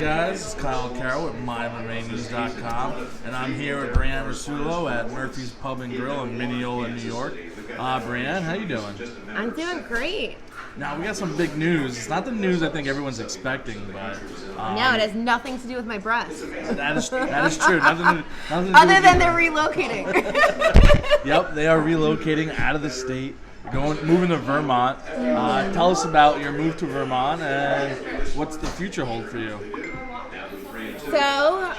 guys? It's Kyle Carroll at MyMMAnews.com, and I'm here with Bryeanne Russillo at Murphy's Pub and Grill in Mineola, New York. Bryeanne, how you doing? I'm doing great. Now, we got some big news. It's not the news I think everyone's expecting, but... No, it has nothing to do with my breasts. That is true. Nothing Other than they're relocating. Yep, they are relocating out of the state. Moving to Vermont. Tell us about your move to Vermont and what's the future hold for you. So,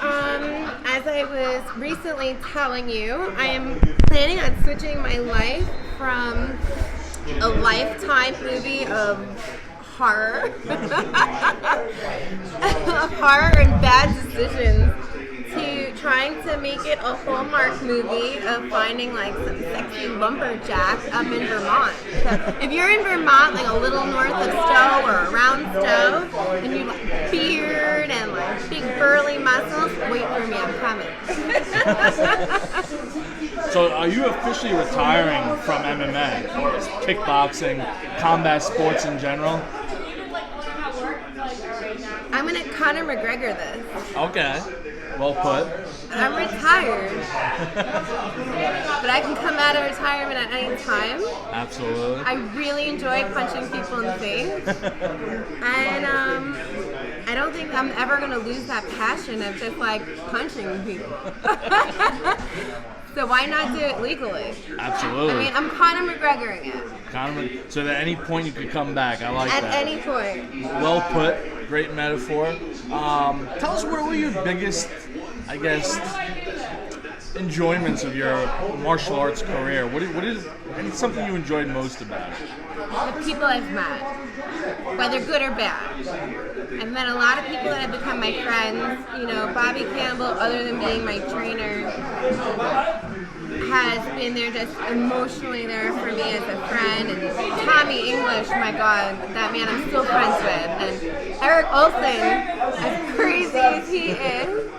as I was recently telling you, I am planning on switching my life from a lifetime movie of horror, and bad decisions, to trying to make it a Hallmark movie of finding like some sexy lumberjack up in Vermont. So if you're in Vermont, like a little north of Stowe or around Stowe, and you like beard and like big burly muscles, wait for me, I'm coming. So are you officially retiring from MMA, kickboxing, combat sports in general? I'm gonna Conor McGregor this. Okay. Well put. I'm retired, but I can come out of retirement at any time. Absolutely. I really enjoy punching people in the face, and I don't think I'm ever going to lose that passion of just like punching people. So why not do it legally? Absolutely. I mean, I'm Conor McGregoring it. So at any point you could come back. I like that. At any point. Well put. Great metaphor. Tell us, what were your biggest, I guess, enjoyments of your martial arts career? What is something you enjoyed most about it? The people I've met, whether good or bad. I've met a lot of people that have become my friends. You know, Bobby Campbell, other than being my trainer, has been there just emotionally there for me as a friend. And Tommy English, my God, that man I'm still friends with. And Eric Olson, as crazy as he is,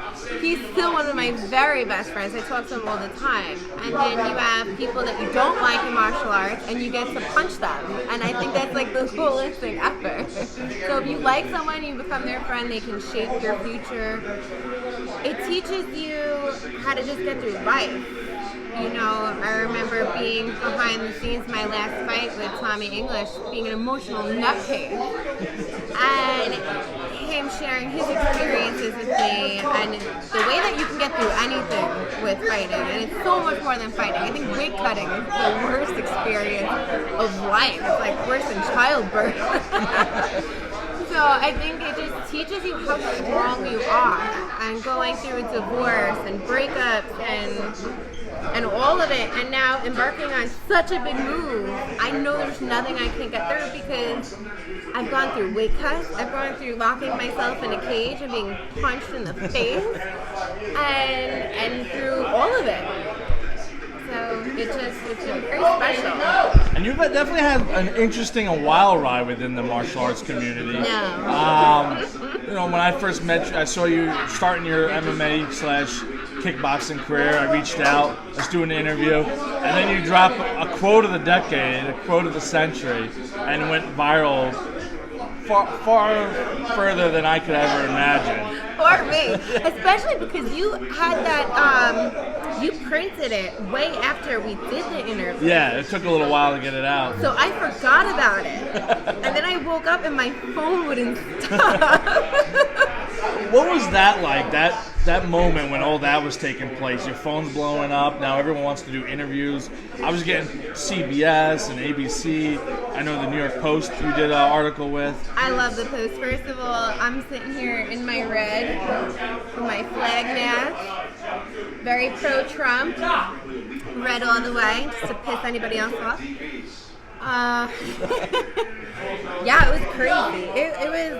he's still one of my very best friends. I talk to him all the time. And then you have people that you don't like in martial arts, and you get to punch them. And I think that's like the coolest thing ever. So if you like someone, you become their friend, they can shape your future. It teaches you how to just get through life. You know, I remember being behind the scenes my last fight with Tommy English, being an emotional nutcase, and him sharing his experiences with me, and the way that you can get through anything with fighting, and it's so much more than fighting. I think weight cutting is the worst experience of life. It's like worse than childbirth. So I think it just teaches you how strong you are, and going through a divorce and breakups and all of it, and now embarking on such a big move. I know there's nothing I can get through because I've gone through weight cuts, I've gone through locking myself in a cage and being punched in the face, and through all of it. So it's been very special. And you've definitely had an interesting and wild ride within the martial arts community. No. You know, when I first met you, I saw you starting your MMA/kickboxing career. I reached out, let's do an interview, and then you drop a quote of the decade, a quote of the century, and it went viral far further than I could ever imagine. For me, especially because you had that, you printed it way after we did the interview. Yeah, it took a little while to get it out. So I forgot about it. And then I woke up and my phone wouldn't stop. What was that like, that moment when all that was taking place? Your phone's blowing up, now everyone wants to do interviews. I was getting CBS and ABC. I know the New York Post you did an article with. I love the Post. First of all, I'm sitting here in my red with my flag match. Very pro-Trump. Red all the way, just to piss anybody else off. Yeah, it was crazy. It was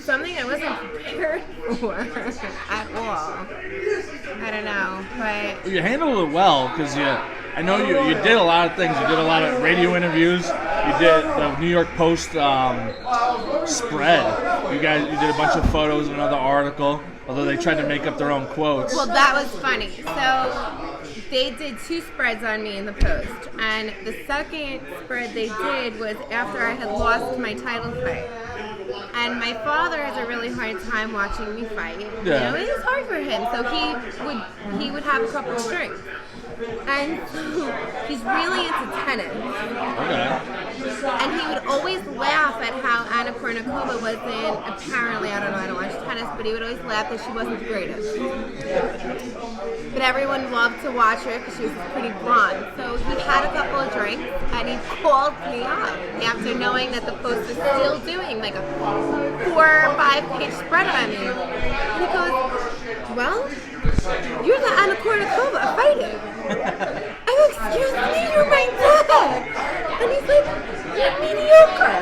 something I wasn't prepared for at all. I don't know, but you handled it well because I know you did a lot of things. You did a lot of radio interviews. You did the New York Post spread. You did a bunch of photos and another article. Although they tried to make up their own quotes. Well, that was funny. So they did 2 spreads on me in the Post, and the second spread they did was after I had lost my title fight. And my father has a really hard time watching me fight. Yeah. It is hard for him. So he would have a couple of drinks. And he's really into tennis. Okay. And he would always laugh at how Anna Kournikova wasn't, apparently, I don't know, I don't watch tennis, but he would always laugh that she wasn't the greatest. But everyone loved to watch her because she was pretty blonde. So he had a couple of drinks and he called me up after knowing that the Post was still doing like a 4 or 5 page spread on me. And he goes, well, you're the Anna Kournikova fighting. I go, excuse me, you're my dad. And he's like, you're mediocre.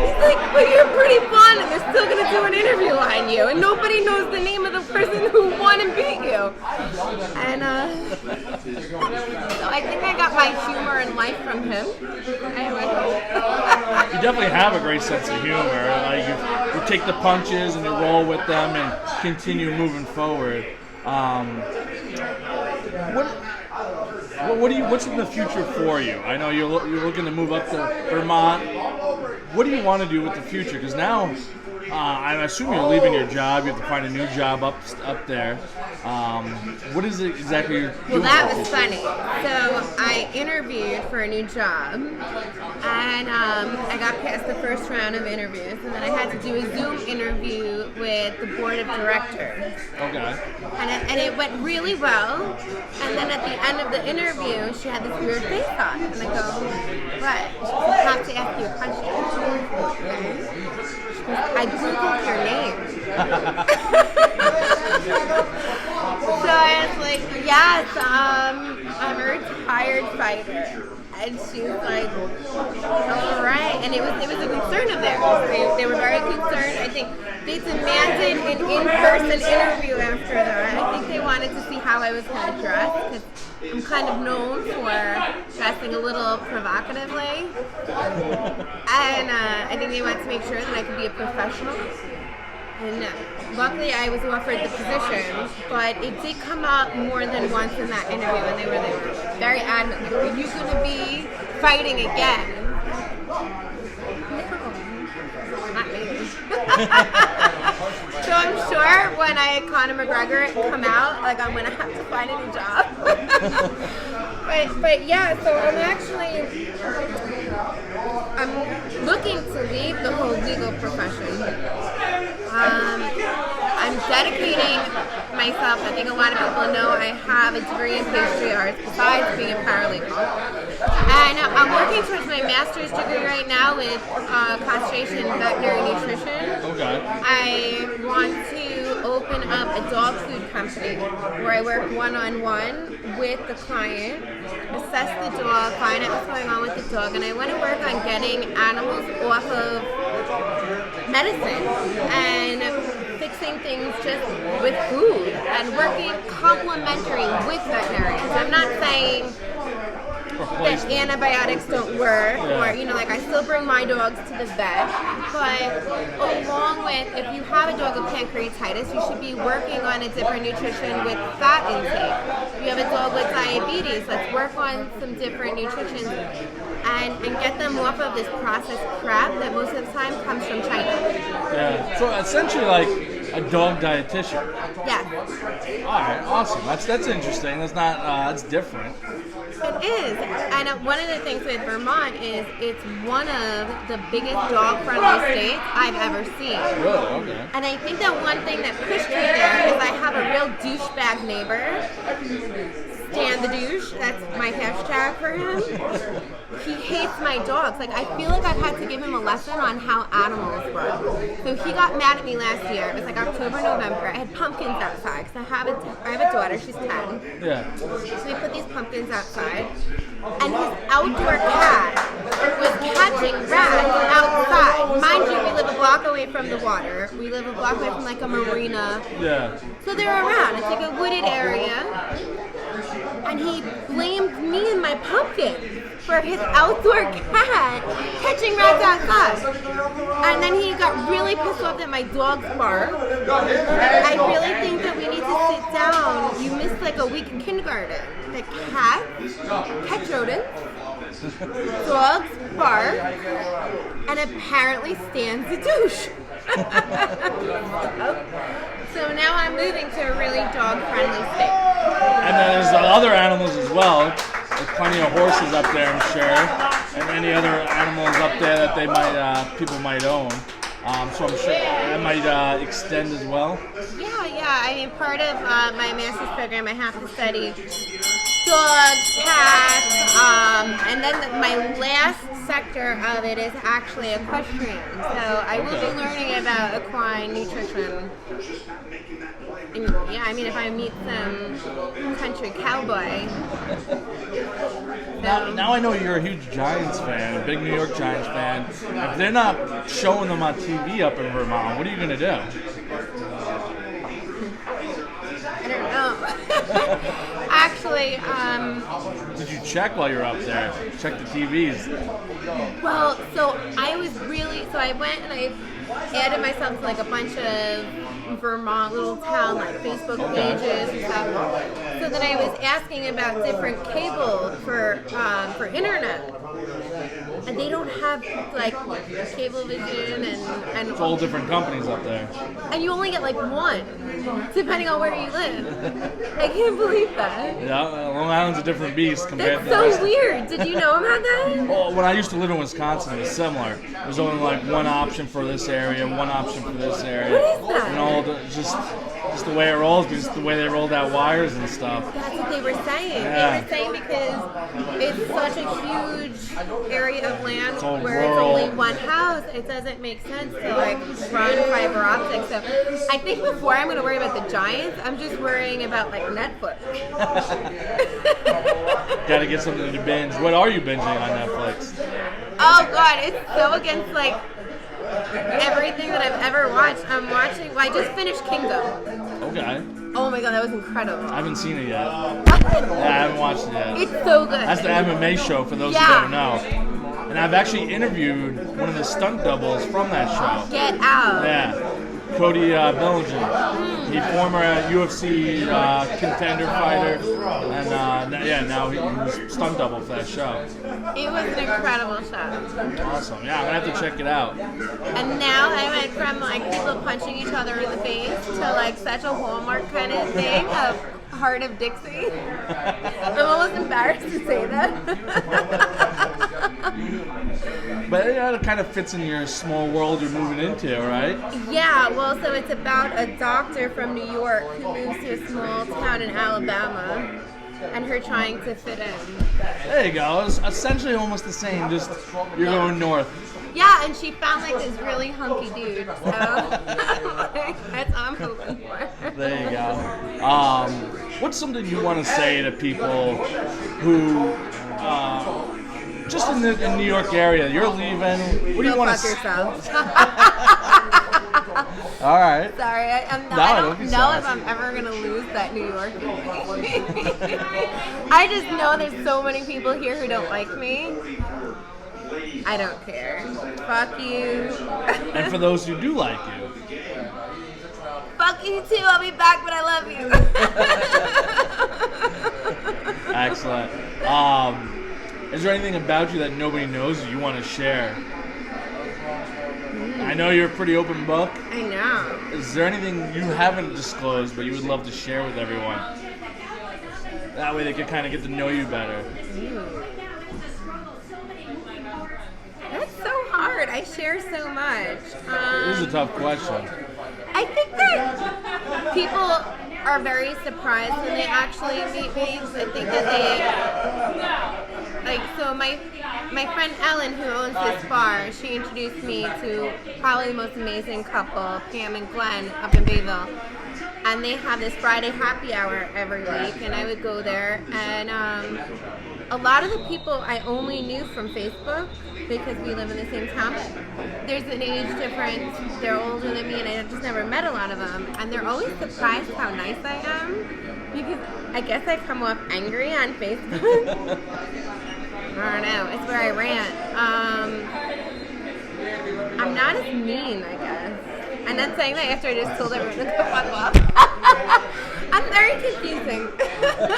He's like, but you're pretty blonde and they're still going to do an interview on you. And nobody knows the name of the person who won and beat you. And so I think I got my humor and life from him. You definitely have a great sense of humor. Like you take the punches and you roll with them and continue moving forward. What's in the future for you? I know you're looking to move up to Vermont. What do you want to do with the future? Because now, I assume you're leaving your job. You have to find a new job up there. What is it exactly you're doing? Well, that was funny. So I interviewed for a new job, and I got past the first round of interviews, and then I had to do a Zoom interview with the board of directors. Okay. And it went really well. And then at the end of the interview, she had this weird face on, and I go, "What?" She goes, "I have to ask you a question." She goes, "I googled your name." So I was like, yes, I'm a retired fighter. And she was like, all right. And it was a concern of theirs. They were very concerned. I think they demanded an in-person interview after that. I think they wanted to see how I was going to dress, because I'm kind of known for dressing a little provocatively. And I think they wanted to make sure that I could be a professional. And luckily I was offered the position, but it did come up more than once in that interview, and they were very adamant. Like, are you going to be fighting again? No, not me. So I'm sure when Conor McGregor come out, like I'm going to have to find a new job. But yeah, so I'm looking to leave the whole legal profession. I'm dedicating myself. I think a lot of people know I have a degree in pastry arts besides being a paralegal. And I'm working towards my master's degree right now with concentration in veterinary nutrition. Okay. I want to open up a dog food company where I work one-on-one with the client, assess the dog, find out what's going on with the dog, and I want to work on getting animals off of medicine and fixing things just with food and working complementary with veterinarians. I'm not saying that antibiotics don't work, or I still bring my dogs to the vet, but along with, if you have a dog with pancreatitis, you should be working on a different nutrition with fat intake. If you have a dog with diabetes, let's work on some different nutrition and get them off of this processed crap that most of the time comes from China. Yeah. So essentially like a dog dietitian. Yeah. All right, awesome. That's interesting. That's not that's different. It is, and one of the things with Vermont is it's one of the biggest dog-friendly states I've ever seen. Really? Okay. And I think that one thing that pushed me there is I have a real douchebag neighbor. Stan the douche, that's my hashtag for him. He hates my dogs. Like, I feel like I've had to give him a lesson on how animals work. So he got mad at me last year. It was like October, November. I had pumpkins outside because I have a daughter. She's 10. Yeah. So we put these pumpkins outside, and his outdoor cat was catching rats outside. Mind you, we live a block away from the water. We live a block away from like a marina. Yeah. So they're around. It's like a wooded area. And he blamed me and my pumpkin for his outdoor cat catching rats outside. And then he got really pissed off that my dogs bark. I really think that we need to sit down. You missed like a week in kindergarten. The cats catch rodents, dogs bark, and apparently Stan's a douche. So now I'm moving to a really dog-friendly state. And then there's other animals as well. There's plenty of horses up there, I'm sure, and any other animals up there that they might people might own. So I'm sure that might extend as well. Yeah. I mean, part of my master's program, I have to study dogs, cats, and then my last sector of it is actually equestrian. So I will be learning about equine nutrition. And, yeah, I mean, if I meet some country cowboy. Now I know you're a huge Giants fan, a big New York Giants fan. If they're not showing them on TV up in Vermont, what are you going to do? I don't know. Actually, Did you check while you're up there? Check the TVs. well, so I went and I added myself to like a bunch of Vermont little town like Facebook pages and stuff. So then I was asking about different cable for internet. And they don't have like Cablevision and It's all different companies up there. and you only get like one, depending on where you live. I can't believe that. Yeah, Long Island's a different beast compared That's to the rest. so weird. Did you know about that? Well, when I used to live in Wisconsin, it was similar. There's only like one option for this area, one option for this area. What is that? And all the, just the way it rolls, just the way they rolled out wires and stuff. That's what they were saying. Yeah. They were saying because it's such a huge area of land It's all where rural. it's only one house, it doesn't make sense to like run fiber optics. So I think before I'm going to worry about the Giants, I'm just worrying about like Netflix. Gotta get something to binge. What are you binging on Netflix? Oh God, it's so against like everything that I've ever watched. I'm watching. Well, I just finished Kingdom. Okay. Oh my God, that was incredible. I haven't seen it yet. Yeah, I haven't watched it yet. It's so good. That's the MMA show for those who Yeah. don't know. And I've actually interviewed one of the stunt doubles from that show. Get out. Yeah. Cody Bellinger. He former UFC contender fighter, and now he was stunt double for that show. It was an incredible show. Awesome. Yeah, I'm gonna have to check it out. And now I went from like people punching each other in the face to like such a Hallmark kind of thing of Heart of Dixie. I'm almost embarrassed to say that. But it kind of fits in your small world you're moving into, right? Yeah, well, so it's about a doctor from New York who moves to a small town in Alabama and her trying to fit in. There you go. It's essentially almost the same, just you're going north. Yeah, and she found like this really hunky dude, so that's what I'm hoping for. There you go. What's something you want to say to people who, just in the New York area, you're leaving? What do you Go want fuck to yourself. All right. Sorry, I No, don't don't be know sorry. if I'm ever gonna lose that New York in me. I just know there's so many people here who don't like me. I don't care. Fuck you. And for those who do like you, Fuck you too. I'll be back, but I love you. excellent. Is there anything about you that nobody knows that you want to share? I know you're a pretty open book. I know. Is there anything you haven't disclosed but you would love to share with everyone? That way they could kind of get to know you better. That's so hard. I share so much. This is a tough question. I think that people are very surprised when they actually meet me. I think that so my friend Ellen, who owns this bar, she introduced me to probably the most amazing couple, Pam and Glenn, up in Bayville. And they have this Friday happy hour every week, and I would go there. And a lot of the people I only knew from Facebook because we live in the same town. There's an age difference. They're older than me, and I just never met a lot of them. And they're always surprised how nice I am because I guess I come off angry on Facebook. I don't know. It's where I rant. I'm not as mean, I guess. And then saying that after I just told everyone to go fuck off. I'm very confusing.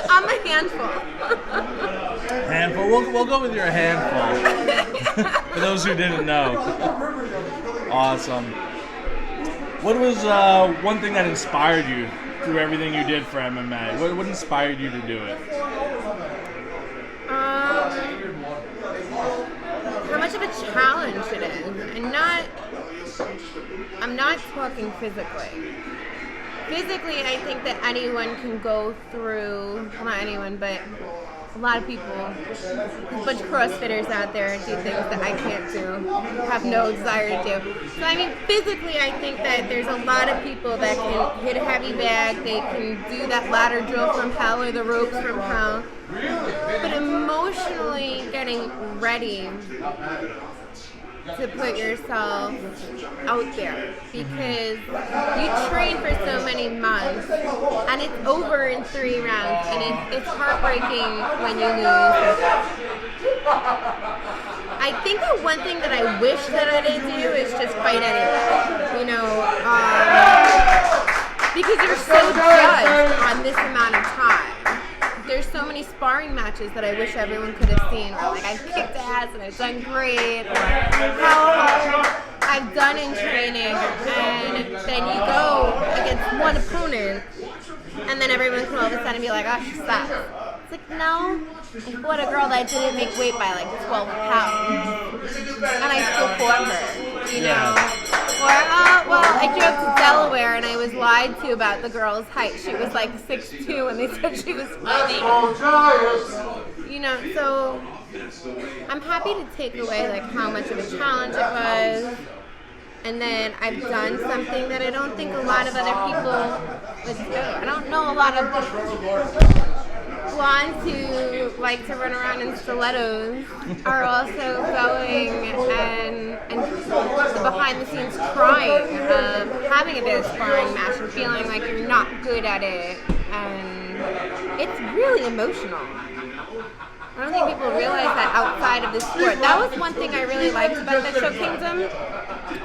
I'm a handful. Handful. We'll go with your handful. For those who didn't know. Awesome. What was one thing that inspired you through everything you did for MMA? What inspired you to do it? How much of a challenge it is, and I'm not talking physically. Physically, I think that anyone can go through, well, not anyone, but a lot of people, a bunch of CrossFitters out there do things that I can't do, have no desire to do. So, I mean, physically, I think that there's a lot of people that can hit a heavy bag, they can do that ladder drill from hell or the ropes from hell. But emotionally getting ready to put yourself out there, because you train for so many months and it's over in 3 rounds, and it's heartbreaking when you lose. I think that one thing that I wish that I didn't do is just fight anyway, you know, because you're so judged on this amount of time. There's so many sparring matches that I wish everyone could have seen where, like, I've kicked ass and I've done great, or how hard I've done in training, and then you go against one opponent and then everyone can all of a sudden be like, oh, she sucks. It's like, no, I fought a girl that didn't make weight by like 12 pounds and I still fought her, you know? Or, well, I drove to Delaware and I was lied to about the girl's height. She was like 6'2" and they said she was 5'8". You know, so I'm happy to take away like how much of a challenge it was. And then I've done something that I don't think a lot of other people would do. I don't know a lot of blondes who like to run around in stilettos are also going and behind the scenes crying, having a bit of sparring match and feeling like you're not good at it. And it's really emotional. I don't think people realize that outside of the sport. That was one thing I really liked about the Show Kingdom,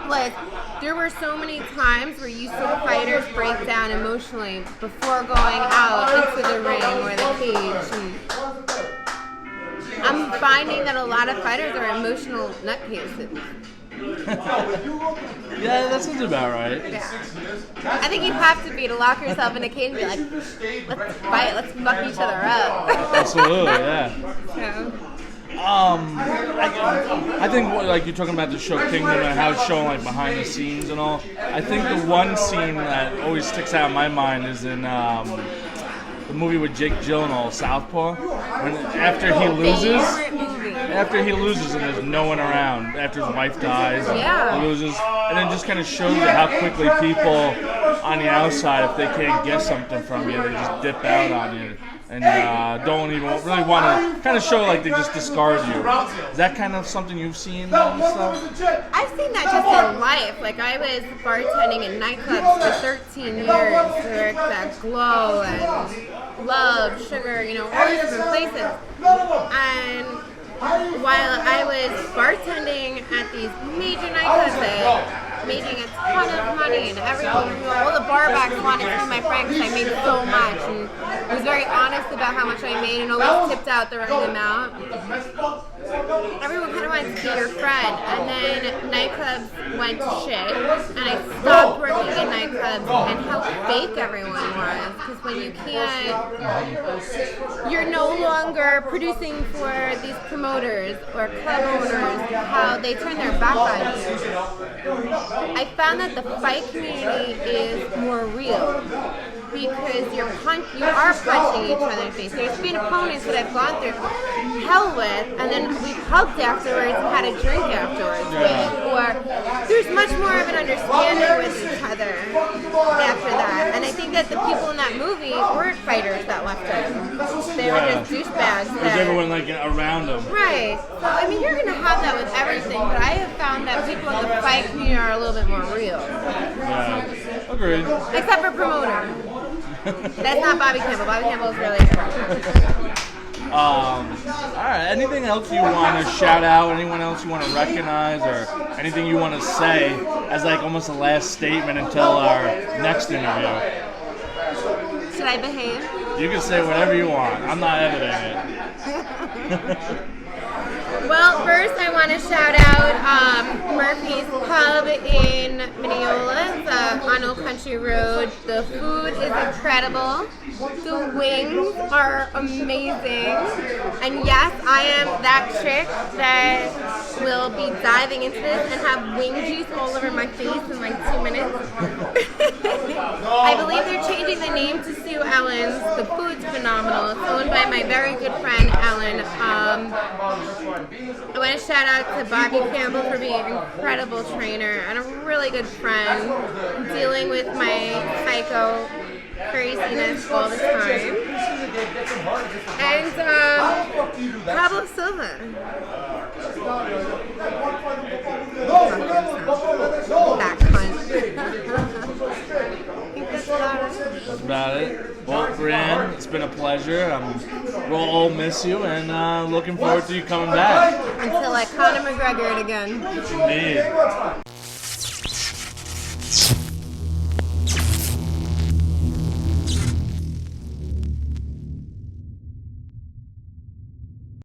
was there were so many times where you saw fighters break down emotionally before going out into the ring or the cage. And I'm finding that a lot of fighters are emotional nutcases. Yeah, that sounds about right. Yeah. I think you have to be to lock yourself in a cage and be like, let's fight, let's fuck each other up. Absolutely, yeah. Yeah. I think like you're talking about the Show Kingdom and how it's showing like behind the scenes and all. I think the one scene that always sticks out in my mind is in the movie with Jake Gyllenhaal, Southpaw, when after he loses and there's no one around, after his wife dies and he loses, and it just kind of shows you how quickly people on the outside, if they can't get something from you, they just dip out on you and don't even really want to, kind of show like they just discard you. Is that kind of something you've seen and stuff? I've seen that just in life. Like, I was bartending in nightclubs for 13 years, where it's that glow and love, sugar, you know, all these different places. And while I was bartending at these major nightclubs that making a ton of money, and everyone, all the barbacks wanted to be my friend because I made so much, and was very honest about how much I made and always tipped out the right amount. Everyone kind of wanted to be your friend, and then nightclubs went to shit, and I stopped working in nightclubs, and how fake everyone was, because when you can't, you're no longer producing for these promoters or club owners, how they turn their back on you. I found that the fight community is more real, because you are punching each other in the face. There's been opponents that I've gone through hell with, and then we've hugged afterwards and had a drink afterwards with, or there's much more of an understanding with each other after that. And I think that the people in that movie weren't fighters that left them. They were just douchebags. There's everyone like around them. Right. So, I mean, you're going to have that with everything, but I have found that people in the fight community are a little bit more real. Yeah. Agreed. Except for promoter. That's not Bobby Campbell. Bobby Campbell's really good. All right. Anything else you want to shout out? Anyone else you want to recognize, or anything you want to say as like almost a last statement until our next interview? Should I behave? You can say whatever you want. I'm not editing it. Well, first I want to shout out Murphy's Pub in Mineola, on Old Country Road. The food is incredible. The wings are amazing. And yes, I am that chick that will be diving into this and have wing juice all over my face in like 2 minutes. I believe they're changing the name to Sue Ellen's. The food's phenomenal. It's owned by my very good friend Ellen. I want to shout out to Bobby Campbell for being an incredible trainer and a really good friend, dealing with my psycho craziness all the time. And Pablo Silva. That cunt. That's about it. Well, Bryeanne, it's been a pleasure. We'll all miss you, and looking forward to you coming back. Until I Conor McGregor it again. Indeed.